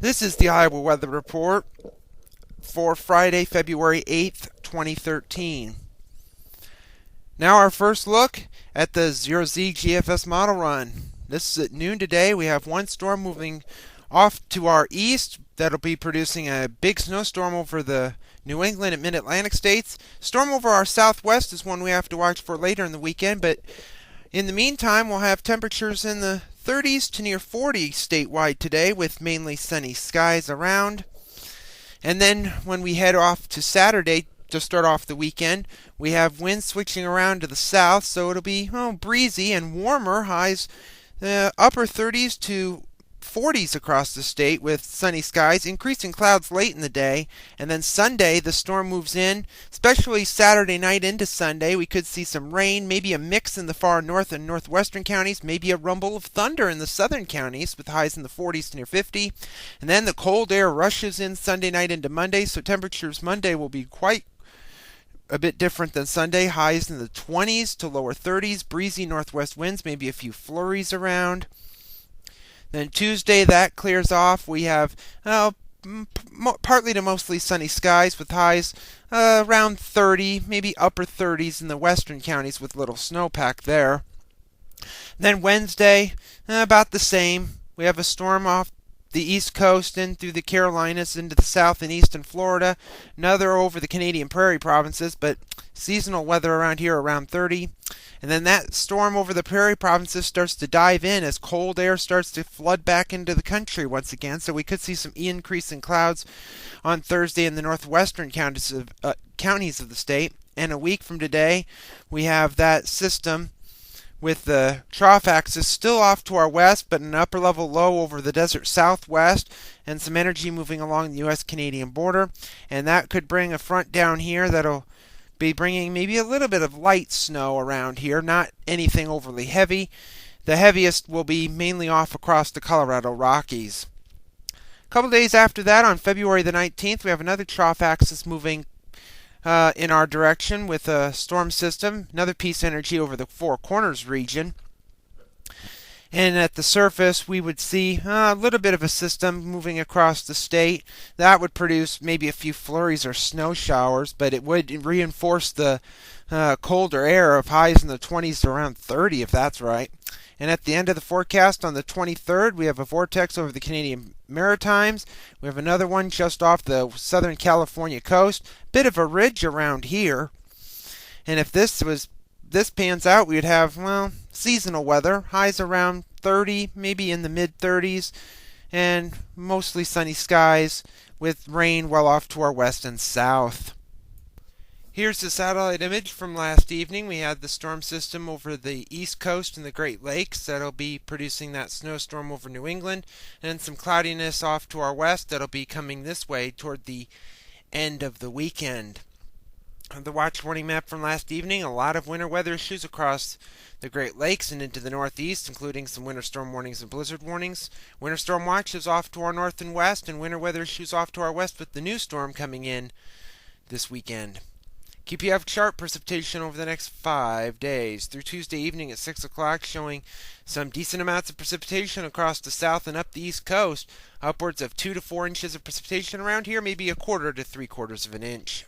This is the Iowa Weather Report for Friday, February 8th, 2013. Now our first look at the 0Z GFS Model Run. This is at noon today. We have one storm moving off to our east that'll be producing a big snowstorm over the New England and Mid-Atlantic states. Storm over our southwest is one we have to watch for later in the weekend, but in the meantime, we'll have temperatures in the 30s to near 40 statewide today with mainly sunny skies around. And then when we head off to Saturday to start off the weekend, we have winds switching around to the south, so it'll be breezy and warmer, highs upper 30s to 40s across the state with sunny skies, increasing clouds late in the day. And then Sunday, the storm moves in, especially Saturday night into Sunday. We could see some rain, maybe a mix in the far north and northwestern counties, maybe a rumble of thunder in the southern counties with highs in the 40s to near 50. And then the cold air rushes in Sunday night into Monday, so temperatures Monday will be quite a bit different than Sunday. Highs in the 20s to lower 30s, breezy northwest winds, maybe a few flurries around. Then Tuesday, that clears off. We have partly to mostly sunny skies with highs around 30, maybe upper 30s in the western counties with little snowpack there. Then Wednesday, about the same. We have a storm off the east coast in through the Carolinas into the south and eastern Florida. Another over the Canadian Prairie provinces, but seasonal weather around here around 30. And then that storm over the Prairie provinces starts to dive in as cold air starts to flood back into the country once again. So we could see some increase in clouds on Thursday in the northwestern counties of the state. And a week from today, we have that system with the trough axis still off to our west, but an upper level low over the desert southwest, and some energy moving along the U.S.-Canadian border. And that could bring a front down here that'll be bringing maybe a little bit of light snow around here, not anything overly heavy. The heaviest will be mainly off across the Colorado Rockies. A couple days after that, on February the 19th, we have another trough axis moving in our direction with a storm system, another piece energy over the Four Corners region. And at the surface, we would see a little bit of a system moving across the state. That would produce maybe a few flurries or snow showers, but it would reinforce the colder air of highs in the 20s to around 30, if that's right. And at the end of the forecast on the 23rd, we have a vortex over the Canadian Maritimes. We have another one just off the southern California coast. Bit of a ridge around here. And if this pans out, we would have, seasonal weather. Highs around 30, maybe in the mid-30s, and mostly sunny skies with rain well off to our west and south. Here's the satellite image from last evening. We had the storm system over the east coast and the Great Lakes that'll be producing that snowstorm over New England, and some cloudiness off to our west that'll be coming this way toward the end of the weekend. The watch warning map from last evening, a lot of winter weather issues across the Great Lakes and into the northeast, including some winter storm warnings and blizzard warnings. Winter storm watch is off to our north and west, and winter weather issues off to our west with the new storm coming in this weekend. QPF chart precipitation over the next 5 days through Tuesday evening at 6 o'clock, showing some decent amounts of precipitation across the south and up the east coast, upwards of 2 to 4 inches of precipitation around here, maybe a quarter to 3/4 of an inch.